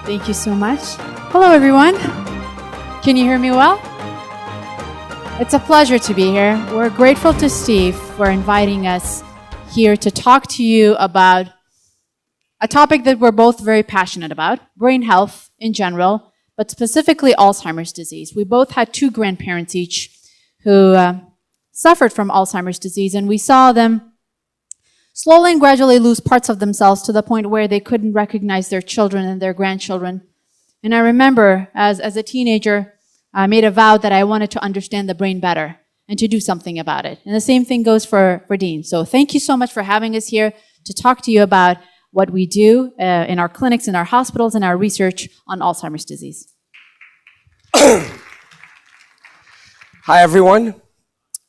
Thank you so much. Hello, everyone. Can you hear me well? It's a pleasure to be here. We're grateful to Steve for inviting us here to talk to you about a topic that we're both very passionate about, brain health in general, but specifically Alzheimer's disease. We both had 2 grandparents each who suffered from Alzheimer's disease, and we saw them slowly and gradually lose parts of themselves to the point where they couldn't recognize their children and their grandchildren. And I remember as a teenager, I made a vow that I wanted to understand the brain better and to do something about it. And the same thing goes for Dean. So thank you so much for having us here to talk to you about what we do in our clinics, in our hospitals, and our research on Alzheimer's disease. Hi, everyone.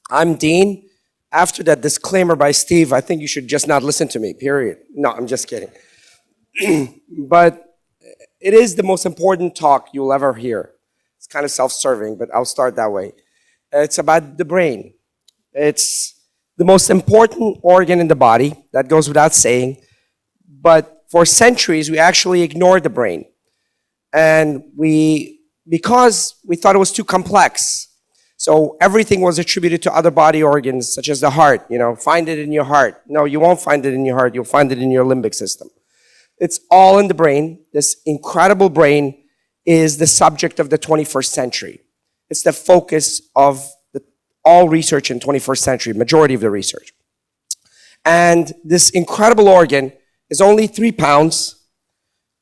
I'm Dean. After that disclaimer by Steve, I think you should just not listen to me, period. No, I'm just kidding. But it is the most important talk you'll ever hear. It's kind of self-serving, but I'll start that way. It's about the brain. It's the most important organ in the body. That goes without saying. But for centuries, we actually ignored the brain. And because we thought it was too complex. So everything was attributed to other body organs, such as the heart. Find it in your heart. No, you won't find it in your heart. You'll find it in your limbic system. It's all in the brain. This incredible brain is the subject of the 21st century. It's the focus of all research in 21st century, majority of the research. And this incredible organ is only 3 pounds,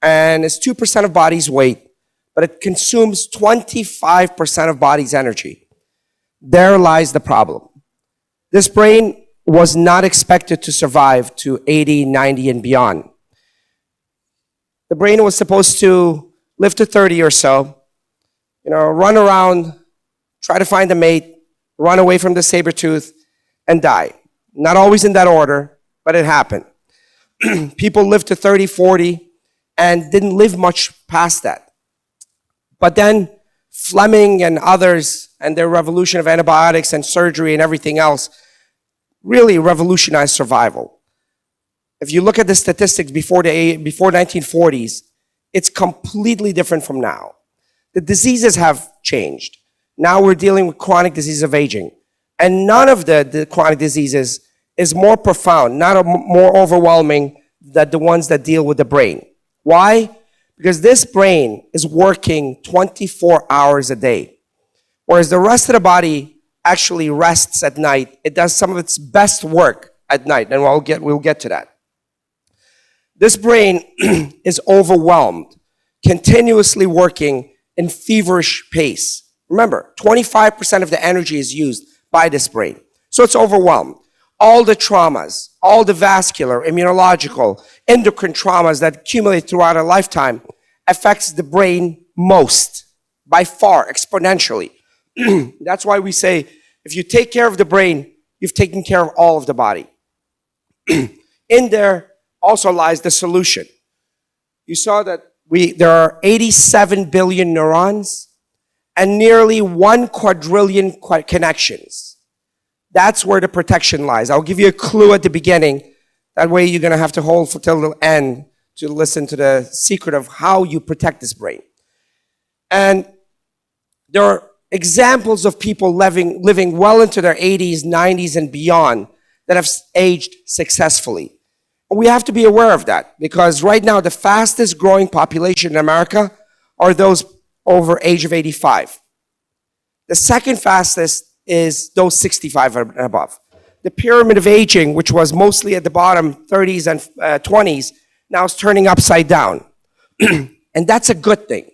and it's 2% of body's weight, but it consumes 25% of body's energy. There lies the problem. This brain was not expected to survive to 80, 90, and beyond. The brain was supposed to live to 30 or so, run around, try to find a mate, run away from the saber tooth, and die. Not always in that order, but it happened. People lived to 30, 40, and didn't live much past that. But then Fleming and others and their revolution of antibiotics and surgery and everything else really revolutionized survival. If you look at the statistics before 1940s, it's completely different from now. The diseases have changed. Now we're dealing with chronic disease of aging. And none of the chronic diseases is more profound, more overwhelming than the ones that deal with the brain. Why? Because this brain is working 24 hours a day. Whereas the rest of the body actually rests at night. It does some of its best work at night, and we'll get to that. This brain is overwhelmed, continuously working in feverish pace. Remember, 25% of the energy is used by this brain. So it's overwhelmed. All the traumas, all the vascular, immunological, endocrine traumas that accumulate throughout a lifetime affects the brain most, by far, exponentially. That's why we say, if you take care of the brain, you've taken care of all of the body. In there also lies the solution. You saw that there are 87 billion neurons and nearly 1 quadrillion connections. That's where the protection lies. I'll give you a clue at the beginning. That way you're going to have to hold till the end to listen to the secret of how you protect this brain. And there are examples of people living well into their 80s, 90s, and beyond that have aged successfully. And we have to be aware of that because right now the fastest growing population in America are those over age of 85. The second fastest is those 65 and above. The pyramid of aging, which was mostly at the bottom, 30s and 20s, now is turning upside down. And that's a good thing.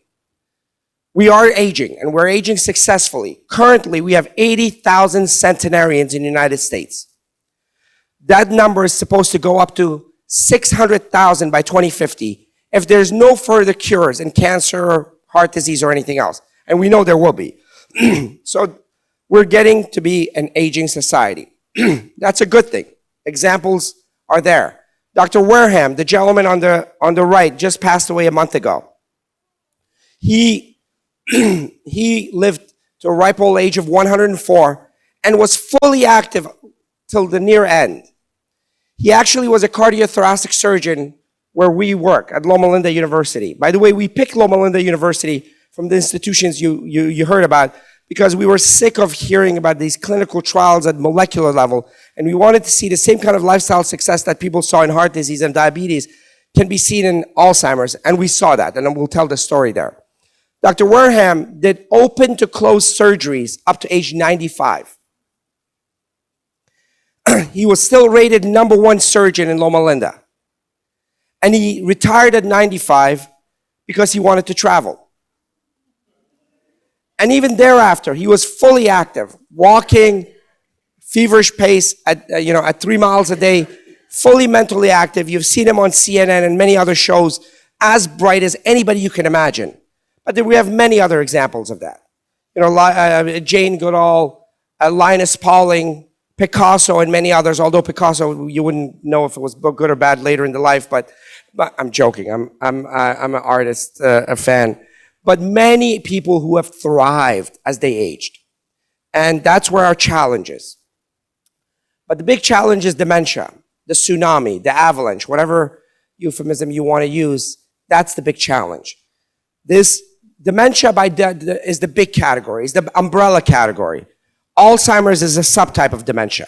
We are aging, and we're aging successfully. Currently, we have 80,000 centenarians in the United States. That number is supposed to go up to 600,000 by 2050 if there's no further cures in cancer, heart disease, or anything else. And we know there will be. So we're getting to be an aging society. That's a good thing. Examples are there. Dr. Wareham, the gentleman on the right, just passed away a month ago. He lived to a ripe old age of 104 and was fully active till the near end. He actually was a cardiothoracic surgeon where we work at Loma Linda University. By the way, we picked Loma Linda University from the institutions you heard about because we were sick of hearing about these clinical trials at molecular level, and we wanted to see the same kind of lifestyle success that people saw in heart disease and diabetes can be seen in Alzheimer's, and we saw that, and we'll tell the story there. Dr. Wareham did open to close surgeries up to age 95. He was still rated #1 surgeon in Loma Linda. And he retired at 95 because he wanted to travel. And even thereafter, he was fully active, walking, feverish pace at 3 miles a day, fully mentally active. You've seen him on CNN and many other shows, as bright as anybody you can imagine. But then we have many other examples of that. Jane Goodall, Linus Pauling, Picasso, and many others. Although Picasso, you wouldn't know if it was good or bad later in the life. But I'm joking. I'm an artist, a fan. But many people who have thrived as they aged, and that's where our challenge is. But the big challenge is dementia, the tsunami, the avalanche, whatever euphemism you want to use. That's the big challenge. This dementia is the big category, is the umbrella category. Alzheimer's is a subtype of dementia.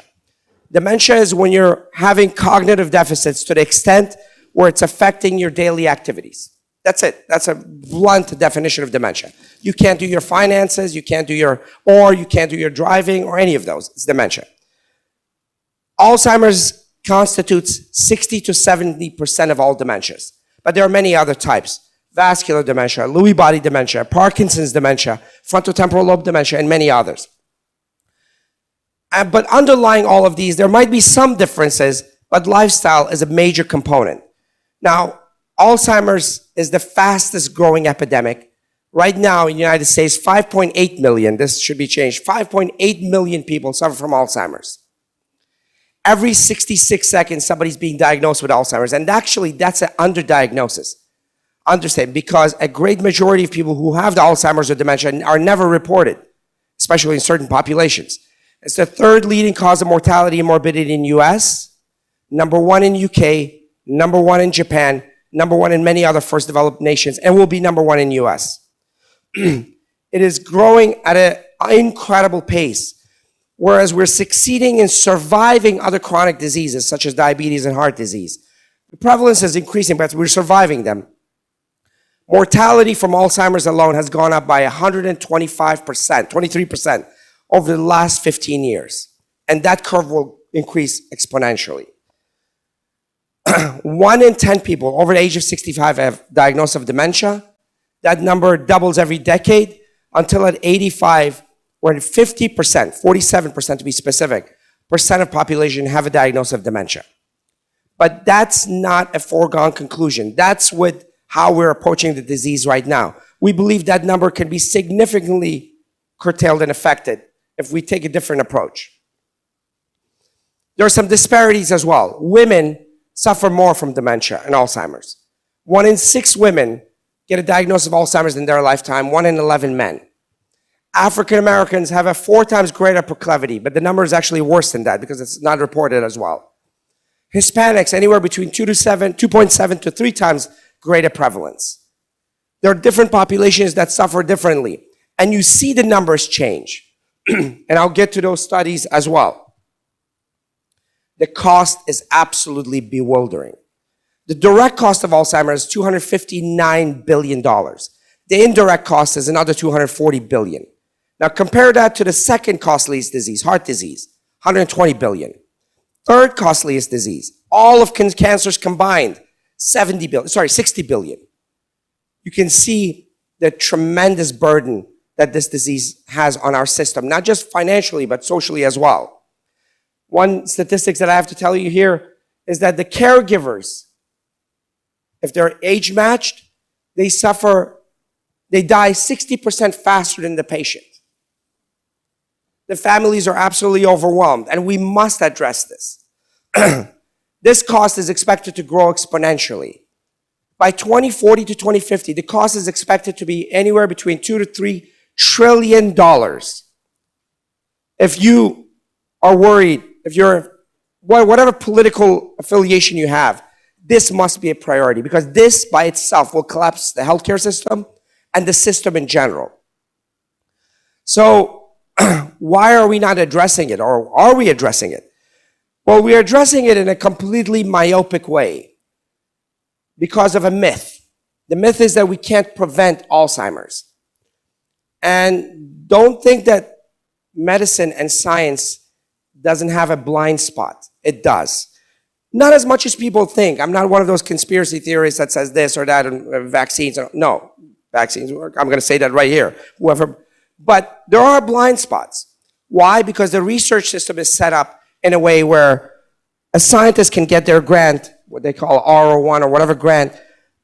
Dementia is when you're having cognitive deficits to the extent where it's affecting your daily activities. That's it. That's a blunt definition of dementia. You can't do your finances, you can't do your driving or any of those. It's dementia. Alzheimer's constitutes 60 to 70% of all dementias, but there are many other types. Vascular dementia, Lewy body dementia, Parkinson's dementia, frontotemporal lobe dementia, and many others. But underlying all of these, there might be some differences, but lifestyle is a major component. Now, Alzheimer's is the fastest growing epidemic. Right now in the United States, 5.8 million, this should be changed, 5.8 million people suffer from Alzheimer's. Every 66 seconds, somebody's being diagnosed with Alzheimer's, and actually that's an underdiagnosis. Understand, because a great majority of people who have the Alzheimer's or dementia are never reported, especially in certain populations. It's the third leading cause of mortality and morbidity in US, #1 in UK, #1 in Japan, #1 in many other first developed nations, and will be #1 in US. It is growing at an incredible pace, whereas we're succeeding in surviving other chronic diseases such as diabetes and heart disease. The prevalence is increasing, but we're surviving them. Mortality from Alzheimer's alone has gone up by 125%, 23% over the last 15 years. And that curve will increase exponentially. 1 in 10 people over the age of 65 have diagnosis of dementia. That number doubles every decade until at 85, we're at 50%, 47% to be specific, percent of population have a diagnosis of dementia. But that's not a foregone conclusion. That's how we're approaching the disease right now. We believe that number can be significantly curtailed and affected if we take a different approach. There are some disparities as well. Women suffer more from dementia and Alzheimer's. 1 in 6 women get a diagnosis of Alzheimer's in their lifetime, 1 in 11 men. African Americans have a 4 times greater proclivity, but the number is actually worse than that because it's not reported as well. Hispanics, anywhere between 2.7 to 3 times greater prevalence. There are different populations that suffer differently, and you see the numbers change. And I'll get to those studies as well. The cost is absolutely bewildering. The direct cost of Alzheimer's is $259 billion. The indirect cost is another $240 billion. Now compare that to the second costliest disease, heart disease, $120 billion. Third costliest disease, all of cancers combined, $60 billion. You can see the tremendous burden that this disease has on our system, not just financially, but socially as well. One statistics that I have to tell you here is that the caregivers, if they're age matched, they die 60% faster than the patient. The families are absolutely overwhelmed, and we must address this. This cost is expected to grow exponentially. By 2040 to 2050, the cost is expected to be anywhere between $2 to $3 trillion. If you are worried, if you're, whatever political affiliation you have, this must be a priority because this by itself will collapse the healthcare system and the system in general. So why are we not addressing it, or are we addressing it? Well, we're addressing it in a completely myopic way because of a myth. The myth is that we can't prevent Alzheimer's. And don't think that medicine and science doesn't have a blind spot. It does. Not as much as people think. I'm not one of those conspiracy theorists that says this or that and vaccines. No, vaccines work. I'm going to say that right here. But there are blind spots. Why? Because the research system is set up in a way where a scientist can get their grant, what they call R01 or whatever grant,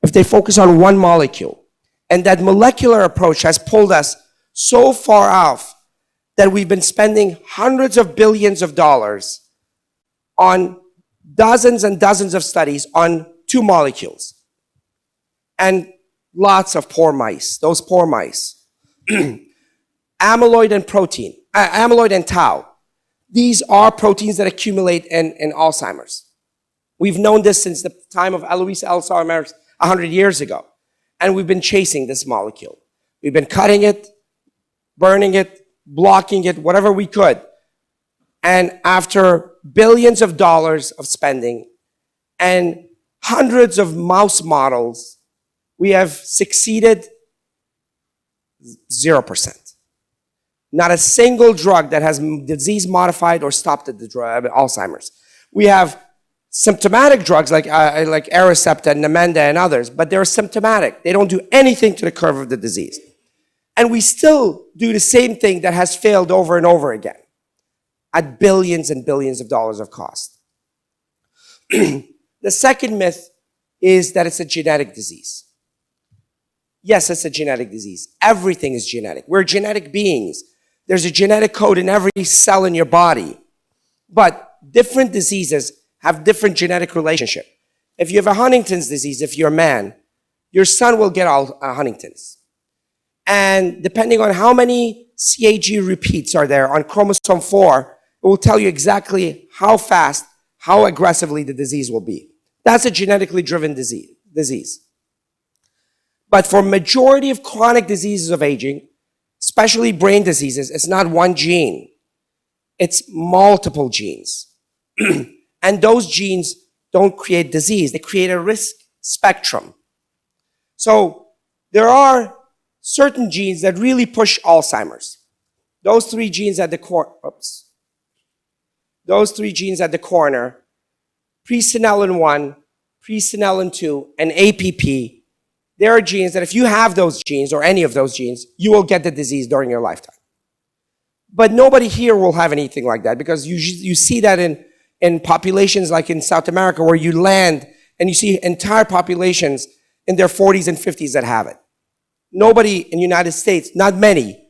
if they focus on one molecule. And that molecular approach has pulled us so far off that we've been spending hundreds of billions of dollars on dozens and dozens of studies on two molecules. And lots of poor mice, those poor mice. Amyloid and protein, amyloid and tau. These are proteins that accumulate in Alzheimer's. We've known this since the time of Alois Alzheimer 100 years ago. And we've been chasing this molecule. We've been cutting it, burning it, blocking it, whatever we could. And after billions of dollars of spending and hundreds of mouse models, we have succeeded 0%. Not a single drug that has disease modified or stopped the Alzheimer's. We have symptomatic drugs like Aricept and Namenda and others, but they're symptomatic. They don't do anything to the curve of the disease. And we still do the same thing that has failed over and over again at billions and billions of dollars of cost. The second myth is that it's a genetic disease. Yes, it's a genetic disease. Everything is genetic. We're genetic beings. There's a genetic code in every cell in your body. But different diseases have different genetic relationship. If you have a Huntington's disease, if you're a man, your son will get Huntington's. And depending on how many CAG repeats are there on chromosome 4, it will tell you exactly how fast, how aggressively the disease will be. That's a genetically driven disease. But for majority of chronic diseases of aging, especially brain diseases, it's not one gene. It's multiple genes. And those genes don't create disease. They create a risk spectrum. So there are certain genes that really push Alzheimer's. Those three genes at the corner, presenilin 1, presenilin 2, and APP, there are genes that if you have those genes or any of those genes, you will get the disease during your lifetime. But nobody here will have anything like that because you see that in populations like in South America where you land and you see entire populations in their 40s and 50s that have it. Nobody in the United States, not many,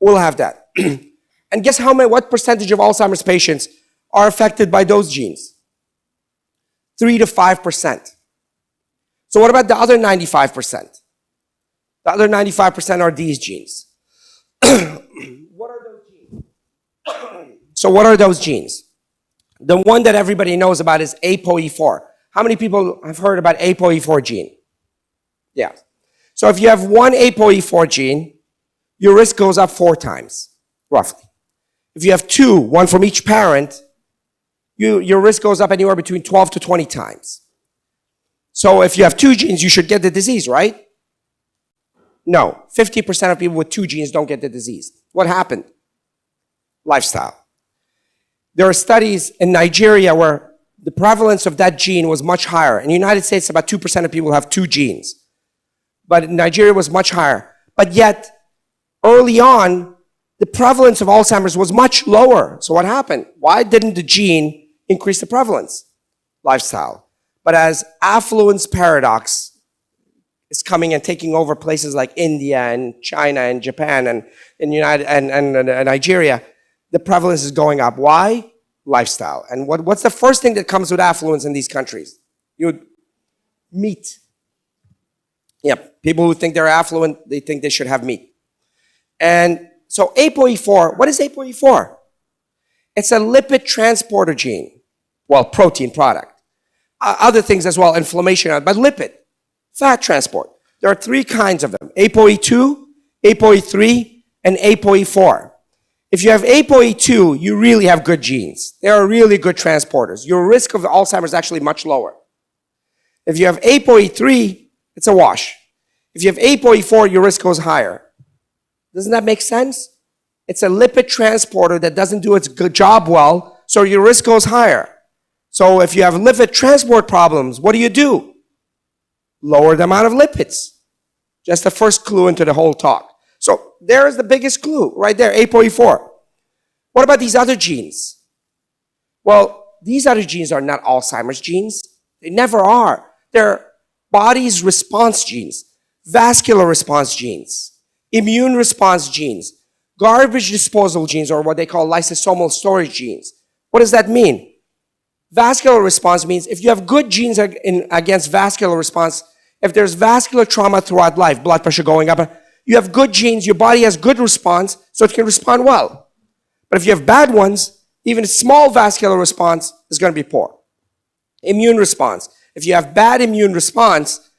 will have that. And guess what percentage of Alzheimer's patients are affected by those genes? 3 to 5%. So what about the other 95%? The other 95% are these genes. What are those genes? So what are those genes? The one that everybody knows about is ApoE4. How many people have heard about ApoE4 gene? Yeah. So if you have one ApoE4 gene, your risk goes up 4 times, roughly. If you have 2, one from each parent, your risk goes up anywhere between 12 to 20 times. So if you have 2 genes, you should get the disease, right? No, 50% of people with 2 genes don't get the disease. What happened? Lifestyle. There are studies in Nigeria where the prevalence of that gene was much higher. In the United States, about 2% of people have 2 genes. But in Nigeria, it was much higher. But yet, early on, the prevalence of Alzheimer's was much lower. So what happened? Why didn't the gene increase the prevalence? Lifestyle. But as affluence paradox is coming and taking over places like India and China and Japan and Nigeria, the prevalence is going up. Why? Lifestyle. And what's the first thing that comes with affluence in these countries? Meat. Yeah, people who think they're affluent, they think they should have meat. And so ApoE4, what is ApoE4? It's a lipid transporter gene, well, protein product. other things as well, inflammation, but lipid, fat transport. There are three kinds of them: ApoE2, ApoE3, and ApoE4. If you have ApoE2, you really have good genes. They are really good transporters. Your risk of Alzheimer's is actually much lower. If you have ApoE3, it's a wash. If you have ApoE4, your risk goes higher. Doesn't that make sense? It's a lipid transporter that doesn't do its good job well, so your risk goes higher. So if you have lipid transport problems, what do? Lower the amount of lipids. Just the first clue into the whole talk. So there is the biggest clue right there, ApoE4. What about these other genes? Well, these other genes are not Alzheimer's genes. They never are. They're body's response genes, vascular response genes, immune response genes, garbage disposal genes, or what they call lysosomal storage genes. What does that mean? Vascular response means if you have good genes against vascular response, if there's vascular trauma throughout life, blood pressure going up, you have good genes, your body has good response, so it can respond well. But if you have bad ones, even a small vascular response is going to be poor. Immune response. If you have bad immune response,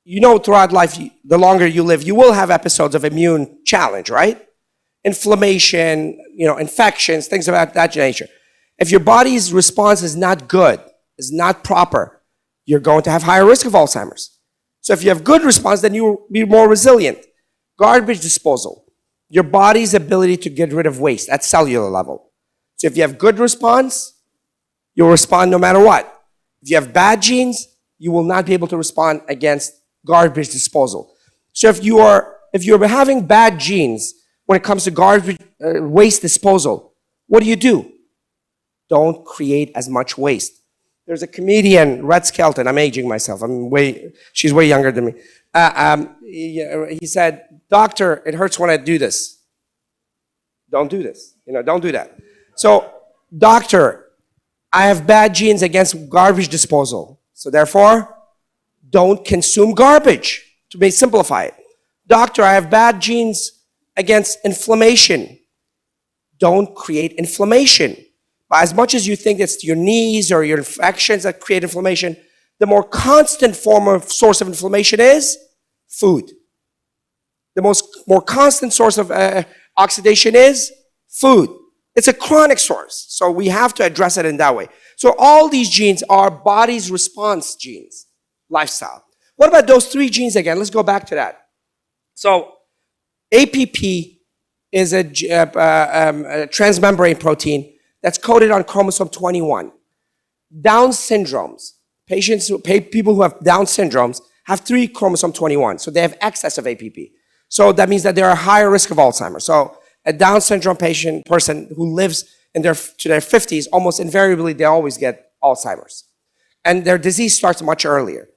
you know throughout life, the longer you live, you will have episodes of immune challenge, right? Inflammation, infections, things of that nature. If your body's response is not good, is not proper, you're going to have higher risk of Alzheimer's. So if you have good response, then you'll be more resilient. Garbage disposal, your body's ability to get rid of waste at cellular level. So if you have good response, you'll respond no matter what. If you have bad genes, you will not be able to respond against garbage disposal. So if you're having bad genes when it comes to garbage waste disposal, what do? Don't create as much waste. There's a comedian, Red Skelton. I'm aging myself. She's way younger than me. He said, "Doctor, it hurts when I do this." Don't do this. Don't do that. So, doctor, I have bad genes against garbage disposal. So therefore, don't consume garbage, to simplify it. Doctor, I have bad genes against inflammation. Don't create inflammation. But as much as you think it's your knees or your infections that create inflammation, the more constant source of inflammation is food. The more constant source of oxidation is food. It's a chronic source, so we have to address it in that way. So all these genes are body's response genes, lifestyle. What about those three genes again? Let's go back to that. So APP is a transmembrane protein that's coded on chromosome 21. Down syndromes, people who have Down syndromes have 3 chromosome 21, so they have excess of APP. So that means that they're a higher risk of Alzheimer's. So a Down syndrome person who lives to their 50s, almost invariably they always get Alzheimer's. And their disease starts much earlier.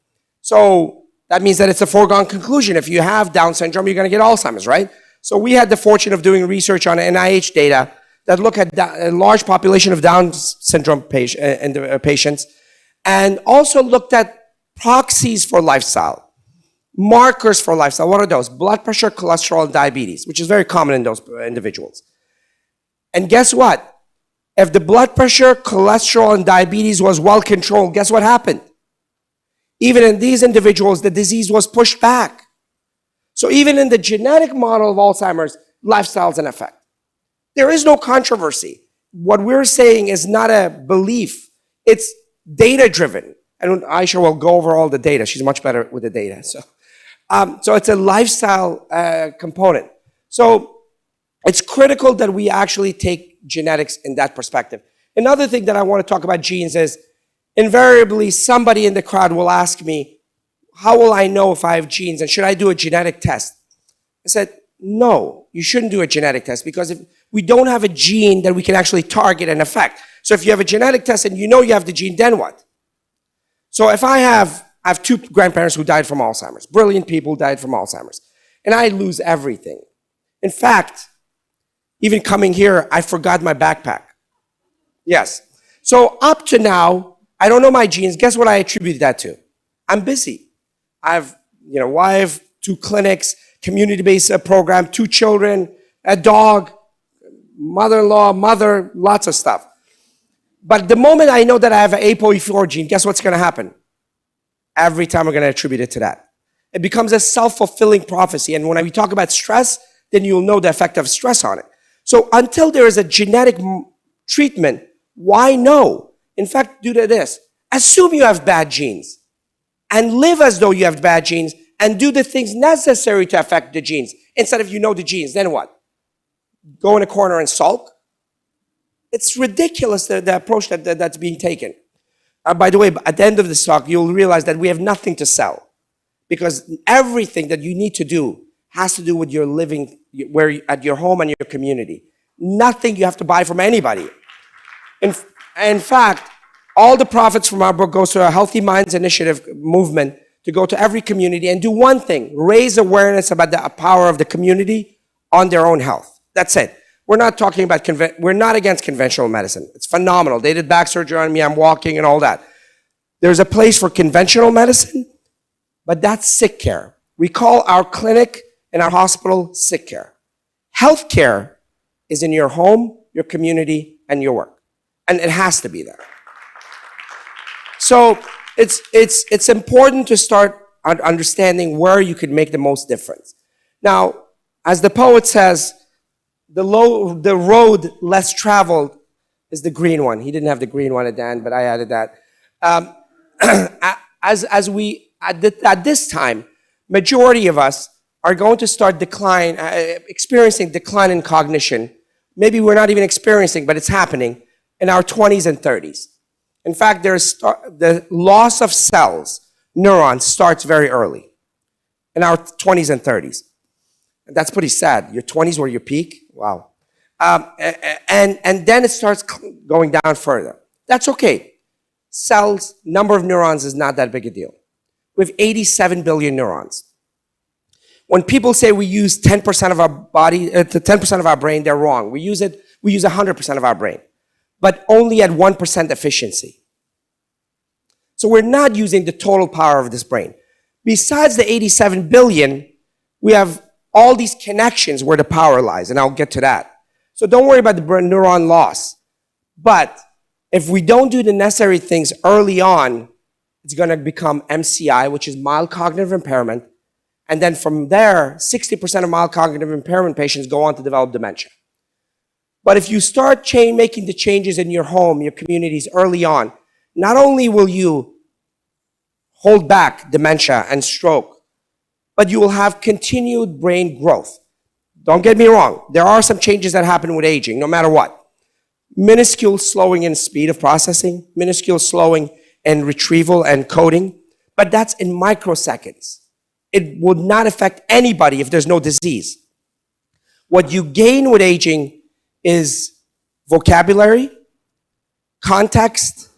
So that means that it's a foregone conclusion. If you have Down syndrome, you're going to get Alzheimer's, right? So we had the fortune of doing research on NIH data that look at a large population of Down syndrome patients, and also looked at proxies for lifestyle, markers for lifestyle. What are those? Blood pressure, cholesterol, and diabetes, which is very common in those individuals. And guess what? If the blood pressure, cholesterol, and diabetes was well controlled, guess what happened? Even in these individuals, the disease was pushed back. So even in the genetic model of Alzheimer's, lifestyle is an effect. There is no controversy. What we're saying is not a belief. It's data-driven. And Ayesha will go over all the data. She's much better with the data. So it's a lifestyle component. So it's critical that we actually take genetics in that perspective. Another thing that I want to talk about genes is, invariably, somebody in the crowd will ask me, how will I know if I have genes, and should I do a genetic test? I said, no, you shouldn't do a genetic test, because if we don't have a gene that we can actually target and affect. So if you have a genetic test and you know you have the gene, then what? So if I have 2 grandparents who died from Alzheimer's, brilliant people died from Alzheimer's, and I lose everything. In fact, even coming here, I forgot my backpack. Yes. So up to now, I don't know my genes. Guess what I attribute that to? I'm busy. I have, wife, 2 clinics, community-based program, 2 children, a dog, mother-in-law, mother, lots of stuff. But the moment I know that I have an ApoE4 gene, guess what's going to happen? Every time we're going to attribute it to that. It becomes a self-fulfilling prophecy. And when we talk about stress, then you'll know the effect of stress on it. So until there is a genetic treatment, why no? In fact, do this. Assume you have bad genes and live as though you have bad genes and do the things necessary to affect the genes. Instead of you know the genes, then what? Go in a corner and sulk? It's ridiculous, the approach that's being taken. By the way, at the end of this talk, you'll realize that we have nothing to sell because everything that you need to do has to do with your living at your home and your community. Nothing you have to buy from anybody. In fact, all the profits from our book goes to a Healthy Minds Initiative movement to go to every community and do one thing, raise awareness about the power of the community on their own health. That's it. We're not talking about, we're not against conventional medicine. It's phenomenal. They did back surgery on me, I'm walking and all that. There's a place for conventional medicine, but that's sick care. We call our clinic and our hospital sick care. Health care is in your home, your community, and your work. And it has to be there. So it's important to start understanding where you could make the most difference. Now, as the poet says, the road less traveled is the green one. He didn't have the green one at the end, but I added that. At this time, majority of us are going to start experiencing decline in cognition. Maybe we're not even experiencing, but it's happening in our 20s and 30s. In fact, the loss of cells, neurons, starts very early, in our 20s and 30s. And that's pretty sad. Your 20s were your peak? Wow. And then it starts going down further. That's okay. Cells, number of neurons is not that big a deal. We have 87 billion neurons. When people say we use 10% of our body, 10% of our brain, they're wrong. We use 100% of our brain, but only at 1% efficiency. So we're not using the total power of this brain. Besides the 87 billion, we have all these connections where the power lies, and I'll get to that. So don't worry about the neuron loss. But if we don't do the necessary things early on, it's going to become MCI, which is mild cognitive impairment. And then from there, 60% of mild cognitive impairment patients go on to develop dementia. But if you start making the changes in your home, your communities early on, not only will you hold back dementia and stroke, but you will have continued brain growth. Don't get me wrong. There are some changes that happen with aging, no matter what. Minuscule slowing in speed of processing, minuscule slowing in retrieval and coding, but that's in microseconds. It would not affect anybody if there's no disease. What you gain with aging is vocabulary, context,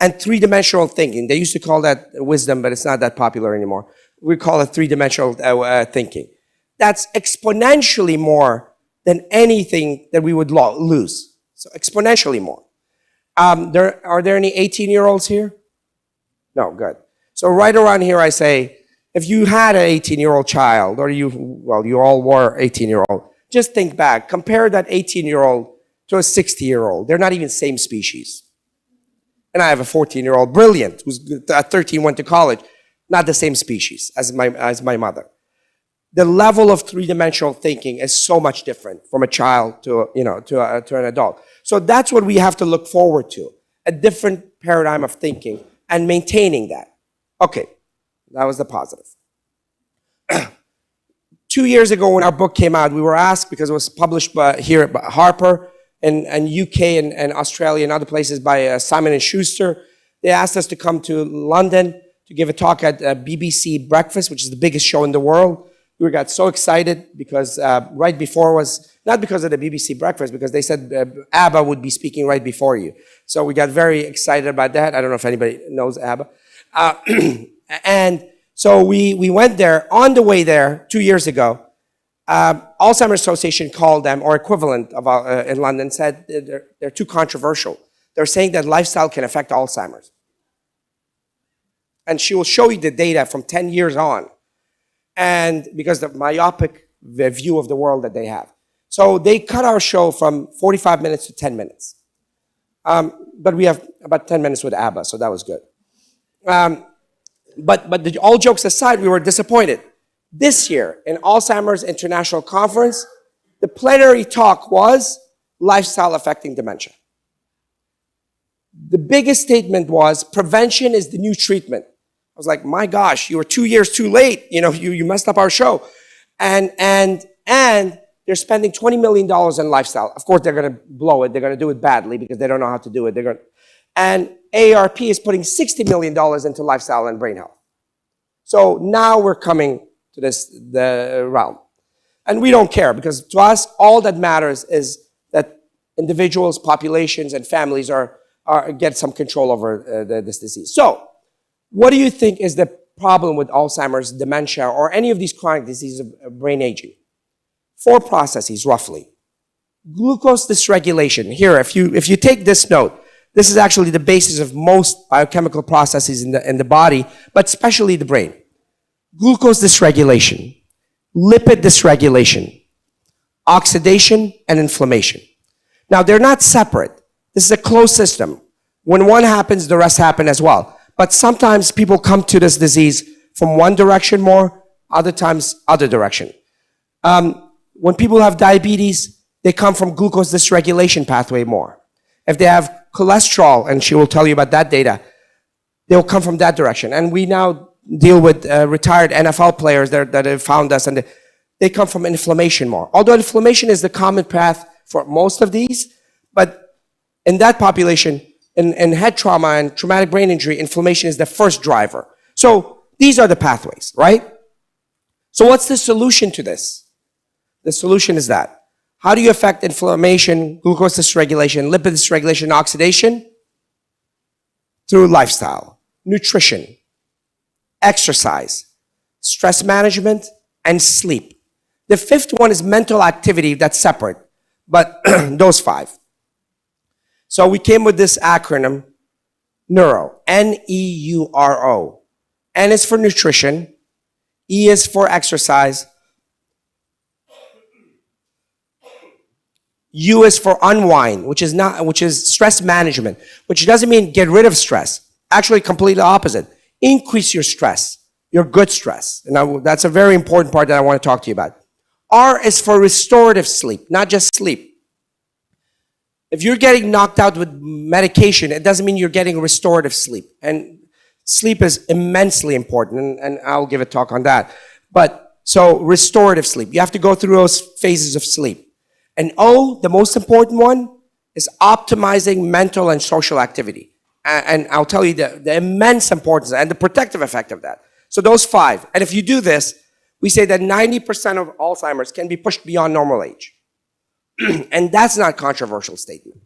and three-dimensional thinking. They used to call that wisdom, but it's not that popular anymore. We call it three-dimensional thinking. That's exponentially more than anything that we would lose. So exponentially more. Are there any 18-year-olds here? No, good. So right around here I say, if you had an 18-year-old child, or you all were 18-year-old, just think back. Compare that 18-year-old to a 60-year-old. They're not even same species. And I have a 14-year-old, brilliant, who's at 13 went to college, not the same species as my mother. The level of three-dimensional thinking is so much different from a child to an adult. So that's what we have to look forward to, a different paradigm of thinking and maintaining that. Okay, that was the positive. 2 years ago when our book came out, we were asked, because it was published here at Harper and UK and Australia and other places by Simon & Schuster, they asked us to come to London to give a talk at BBC Breakfast, which is the biggest show in the world. We got so excited because right before was, not because of the BBC Breakfast, because they said ABBA would be speaking right before you. So we got very excited about that. I don't know if anybody knows ABBA. And so we went there. On the way there, 2 years ago, Alzheimer's Association called them, or equivalent of in London, said they're too controversial. They're saying that lifestyle can affect Alzheimer's. And she will show you the data from 10 years on. And because of the myopic view of the world that they have. So they cut our show from 45 minutes to 10 minutes. But we have about 10 minutes with ABBA, so that was good. But all jokes aside, we were disappointed. This year, in Alzheimer's International Conference, the plenary talk was lifestyle affecting dementia. The biggest statement was prevention is the new treatment. I was like, my gosh, you were 2 years too late. You messed up our show. And they're spending $20 million in lifestyle. Of course, they're going to blow it. They're going to do it badly because they don't know how to do it. And AARP is putting $60 million into lifestyle and brain health. So now we're coming to the realm. And we don't care because to us, all that matters is that individuals, populations, and families get some control over this disease. So what do you think is the problem with Alzheimer's, dementia, or any of these chronic diseases of brain aging? 4 processes, roughly. Glucose dysregulation. Here, if you take this note, this is actually the basis of most biochemical processes in the body, but especially the brain. Glucose dysregulation, lipid dysregulation, oxidation, and inflammation. Now, they're not separate. This is a closed system. When one happens, the rest happen as well. But sometimes people come to this disease from one direction more, other times other direction. When people have diabetes, they come from glucose dysregulation pathway more. If they have cholesterol, and she will tell you about that data, they'll come from that direction. And we now deal with retired NFL players that have found us, and they come from inflammation more. Although inflammation is the common path for most of these, but in that population, in head trauma and traumatic brain injury, inflammation is the first driver. So these are the pathways, right? So what's the solution to this? The solution is that. How do you affect inflammation, glucose dysregulation, lipid dysregulation, oxidation? Through lifestyle, nutrition, exercise, stress management, and sleep. The 5th one is mental activity that's separate, but those 5. So we came with this acronym, NEURO, N-E-U-R-O. N is for nutrition, E is for exercise, U is for unwind, which is stress management, which doesn't mean get rid of stress. Actually, completely opposite. Increase your stress, your good stress. And that's a very important part that I want to talk to you about. R is for restorative sleep, not just sleep. If you're getting knocked out with medication, it doesn't mean you're getting restorative sleep. And sleep is immensely important, and I'll give a talk on that. But so restorative sleep, you have to go through those phases of sleep. And O, the most important one, is optimizing mental and social activity. And I'll tell you the immense importance and the protective effect of that. So those 5. And if you do this, we say that 90% of Alzheimer's can be pushed beyond normal age. And that's not a controversial statement.